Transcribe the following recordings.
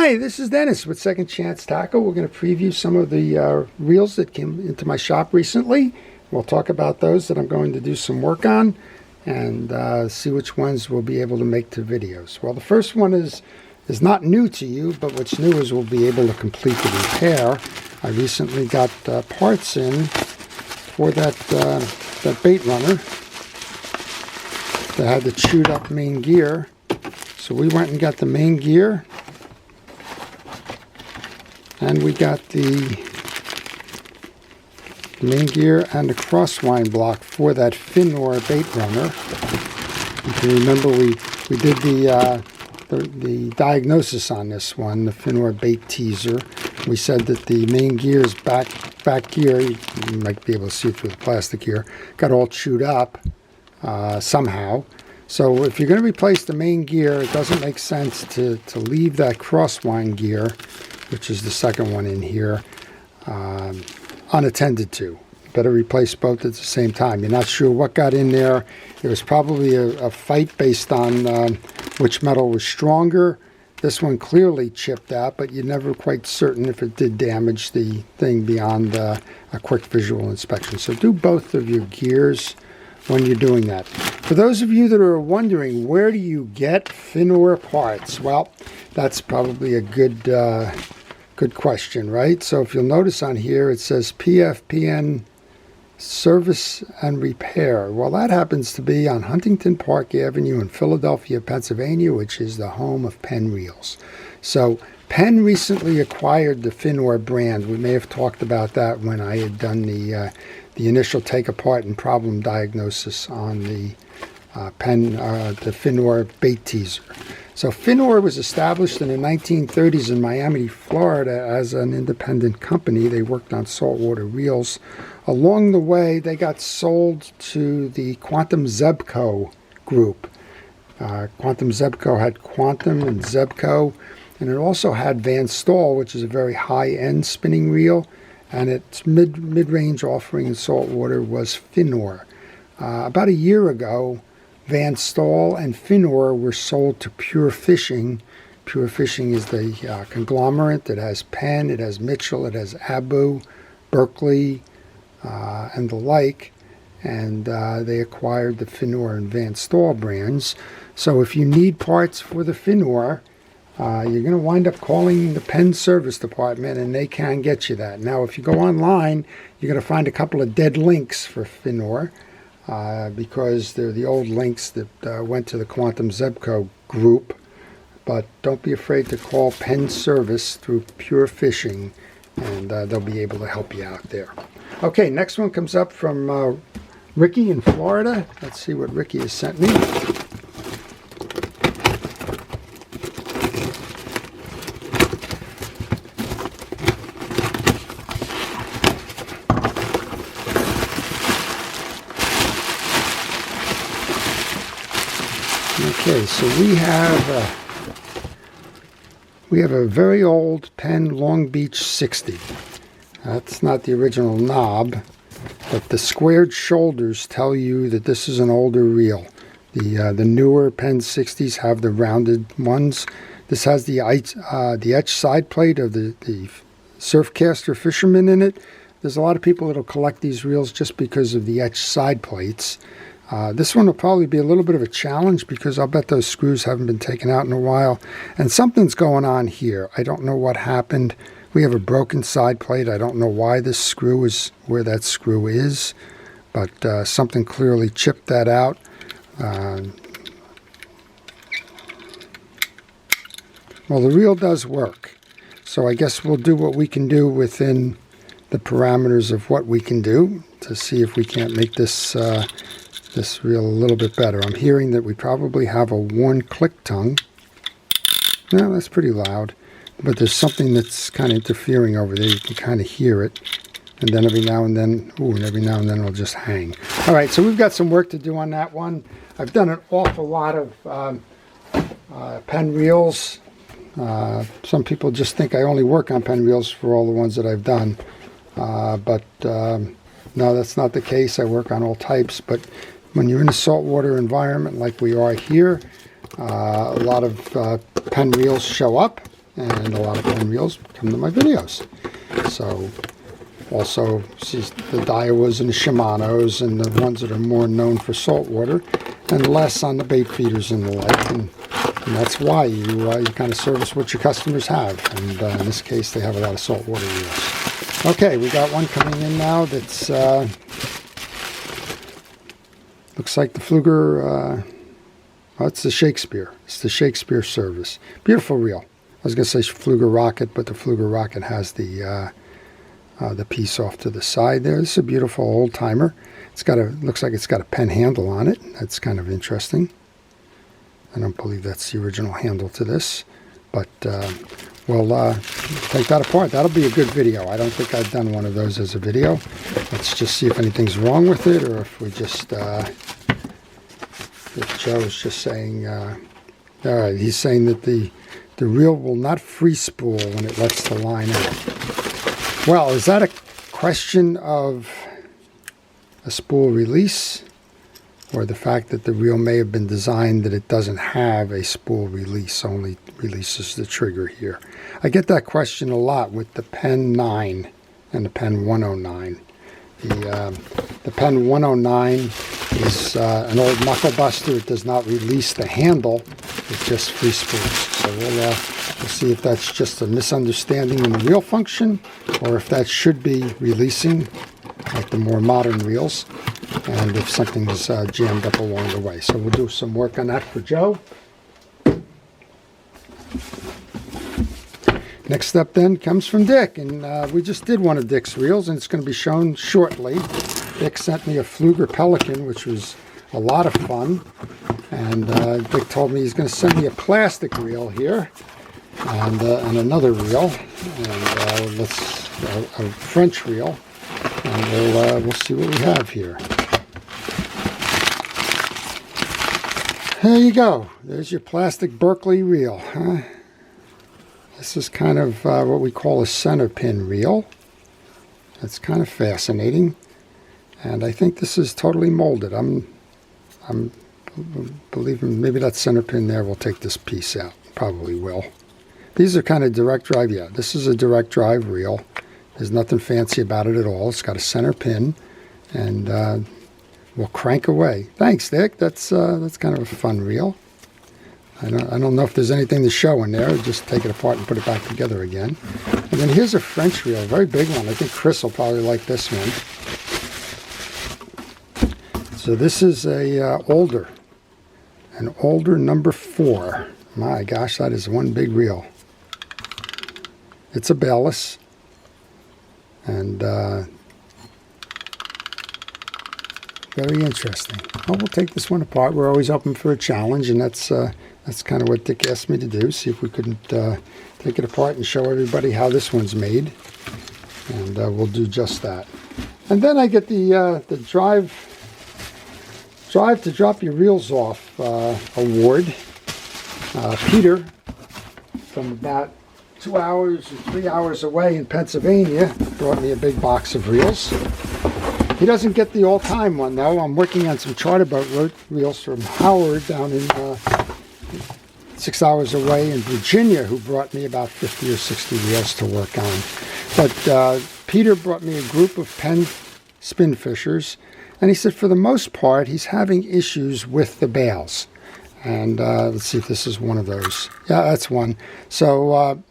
Hi, this is Dennis with Second Chance Tackle. We're going to preview some of the reels that came into my shop recently. We'll talk about those that I'm going to do some work on and see which ones we'll be able to make to videos. Well, the first one is not new to you, but what's new is we'll be able to complete the repair. I recently got parts in for that bait runner that had the chewed up main gear. So we went and got the main gear, and we got the main gear and the crosswind block for that Finor bait runner. You can remember we did the diagnosis on this one, the Finor bait teaser. We said that the main gear's back gear, you might be able to see through the plastic here, got all chewed up somehow. So if you're going to replace the main gear, it doesn't make sense to leave that crosswind gear, which is the second one in here, unattended to. Better replace both at the same time. You're not sure what got in there. There was probably a fight based on which metal was stronger. This one clearly chipped out, but you're never quite certain if it did damage the thing beyond a quick visual inspection. So do both of your gears when you're doing that. For those of you that are wondering, where do you get Finor parts? Well, that's probably a good question, right? So if you'll notice on here, it says PFPN Service and Repair. Well, that happens to be on Huntington Park Avenue in Philadelphia, Pennsylvania, which is the home of Penn Reels. So Penn recently acquired the Finor brand. We may have talked about that when I had done the initial take apart and problem diagnosis on the the Finor bait teaser. So Finor was established in the 1930s in Miami, Florida as an independent company. They worked on saltwater reels. Along the way, they got sold to the Quantum Zebco group. Quantum Zebco had Quantum and Zebco, and it also had Van Staal, which is a very high-end spinning reel, and its mid-range offering in saltwater was Finor. About a year ago, Van Staal and Finor were sold to Pure Fishing. Pure Fishing is the conglomerate that has Penn, it has Mitchell, it has Abu, Berkeley, and the like. And they acquired the Finor and Van Staal brands. So if you need parts for the Finor, you're going to wind up calling the Penn Service Department, and they can get you that. Now, if you go online, you're going to find a couple of dead links for Finor. Because they're the old links that went to the Quantum Zebco group. But don't be afraid to call Penn Service through Pure Fishing, and they'll be able to help you out there. Okay, next one comes up from Ricky in Florida. Let's see what Ricky has sent me. Okay, so we have a very old Penn Long Beach 60. That's not the original knob, but the squared shoulders tell you that this is an older reel. The newer Penn 60s have the rounded ones. This has the etched side plate of the Surfcaster fisherman in it. There's a lot of people that'll collect these reels just because of the etched side plates. This one will probably be a little bit of a challenge because I'll bet those screws haven't been taken out in a while. And something's going on here. I don't know what happened. We have a broken side plate. I don't know why this screw is where that screw is, but something clearly chipped that out. Well, the reel does work. So I guess we'll do what we can do within the parameters of what we can do to see if we can't make this reel a little bit better. I'm hearing that we probably have a worn click tongue. No, that's pretty loud. But there's something that's kind of interfering over there. You can kind of hear it. And then every now and then, it'll just hang. All right, so we've got some work to do on that one. I've done an awful lot of Penn reels. Some people just think I only work on Penn reels for all the ones that I've done. But no, that's not the case. I work on all types. But when you're in a saltwater environment like we are here, a lot of Penn reels show up. and a lot of pen reels come to my videos. So also see the Daiwas and the Shimanos and the ones that are more known for saltwater, and less on the bait feeders and the like. And that's why you kind of service what your customers have. And in this case, they have a lot of saltwater reels. Okay, we got one coming in now that's looks like the Fluger. Oh, it's the Shakespeare. It's the Shakespeare service. Beautiful reel. I was going to say Fluger Rocket, but the Fluger Rocket has the piece off to the side there. This is a beautiful old timer. It's got looks like it's got a pen handle on it. That's kind of interesting. I don't believe that's the original handle to this, but we'll take that apart. That'll be a good video. I don't think I've done one of those as a video. Let's just see if anything's wrong with it, or if we just, if Joe's just saying, all right, he's saying that the reel will not free spool when it lets the line out. Well, is that a question of a spool release, or the fact that the reel may have been designed that it doesn't have a spool release, only releases the trigger here? I get that question a lot with the Pen 9 and the Pen 109. The Pen 109 is an old knuckle buster. It does not release the handle. It just free spools. So we'll see if that's just a misunderstanding in the reel function, or if that should be releasing like the more modern reels, and if something is jammed up along the way. So we'll do some work on that for Joe. Next up then comes from Dick, and we just did one of Dick's reels, and it's going to be shown shortly. Dick sent me a Fluger Pelican, which was a lot of fun, and Dick told me he's going to send me a plastic reel here, and another reel, and a French reel, and we'll see what we have here. There you go. There's your plastic Berkeley reel, huh? This is kind of what we call a center pin reel. It's kind of fascinating, and I think this is totally molded. I'm believing maybe that center pin there will take this piece out. Probably will. These are kind of direct drive. Yeah, this is a direct drive reel. There's nothing fancy about it at all. It's got a center pin, and we'll crank away. Thanks, Dick. That's kind of a fun reel. I don't know if there's anything to show in there. Just take it apart and put it back together again. And then here's a French reel, a very big one. I think Chris will probably like this one. So this is an older number 4. My gosh, that is one big reel. It's a Bale, and very interesting. Well, we'll take this one apart. We're always open for a challenge, and that's kind of what Dick asked me to do. See if we couldn't take it apart and show everybody how this one's made, and we'll do just that. And then I get the drive to drop your reels off award. Peter, from about 2 hours or 3 hours away in Pennsylvania, brought me a big box of reels. He doesn't get the all-time one, though. I'm working on some charter boat reels from Howard down in 6 hours away in Virginia, who brought me about 50 or 60 reels to work on. But Peter brought me a group of Penn spin fishers, and he said for the most part he's having issues with the bales. And let's see if this is one of those. Yeah, that's one. So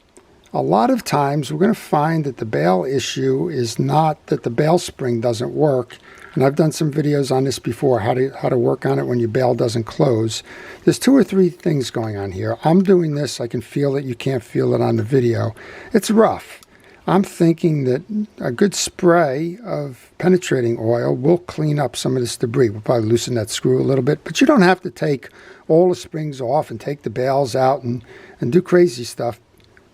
a lot of times we're going to find that the bale issue is not that the bale spring doesn't work. And I've done some videos on this before, how to work on it when your bale doesn't close. There's 2 or 3 things going on here. I'm doing this. I can feel it. You can't feel it on the video. It's rough. I'm thinking that a good spray of penetrating oil will clean up some of this debris. We'll probably loosen that screw a little bit, but you don't have to take all the springs off and take the bales out and do crazy stuff.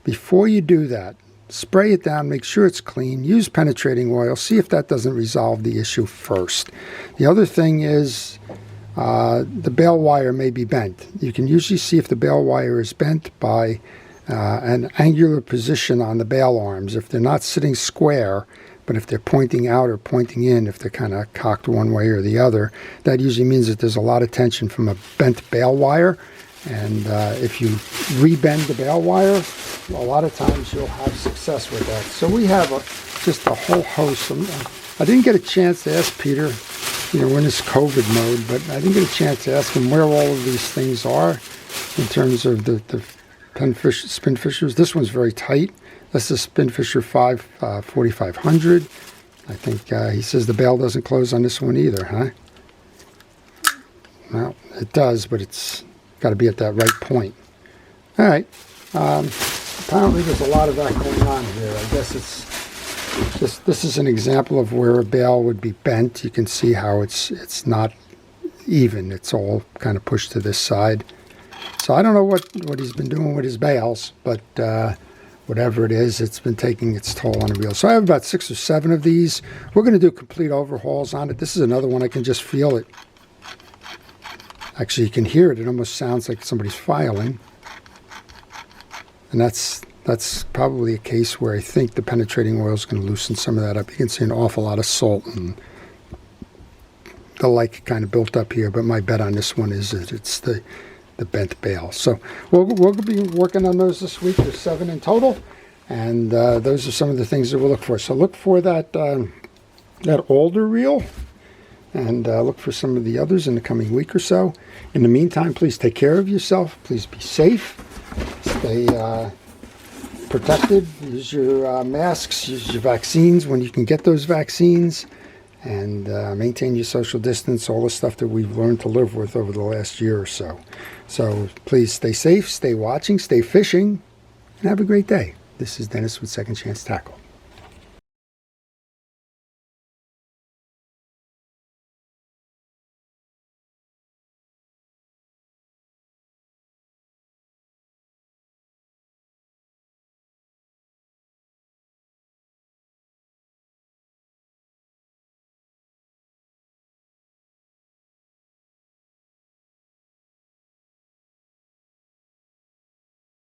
Before you do that, spray it down, make sure it's clean, use penetrating oil, see if that doesn't resolve the issue first. The other thing is the bale wire may be bent. You can usually see if the bale wire is bent by an angular position on the bale arms. If they're not sitting square, but if they're pointing out or pointing in, if they're kind of cocked one way or the other, that usually means that there's a lot of tension from a bent bale wire. And if you rebend the bale wire, a lot of times you'll have success with that. So we have just a whole host. I didn't get a chance to ask Peter, we're in this COVID mode, but I didn't get a chance to ask him where all of these things are in terms of the spin fishers. This one's very tight. That's the Spinfisher 4500. I think he says the bail doesn't close on this one either, huh? Well, it does, but it's got to be at that right point. All right. Apparently there's a lot of that going on here. I guess this is an example of where a bail would be bent. You can see how it's not even. It's all kind of pushed to this side. So I don't know what he's been doing with his bails, but whatever it is, it's been taking its toll on the reel. So I have about 6 or 7 of these. We're going to do complete overhauls on it. This is another one. I can just feel it. Actually, you can hear it. It almost sounds like somebody's filing. And that's probably a case where I think the penetrating oil is going to loosen some of that up. You can see an awful lot of salt and the like kind of built up here. But my bet on this one is that it's the bent bail. So we'll be working on those this week. There's 7 in total. And those are some of the things that we'll look for. So look for that alder reel. And look for some of the others in the coming week or so. In the meantime, please take care of yourself. Please be safe. Stay protected. Use your masks. Use your vaccines when you can get those vaccines. And maintain your social distance. All the stuff that we've learned to live with over the last year or so. So please stay safe, stay watching, stay fishing, and have a great day. This is Dennis with Second Chance Tackle.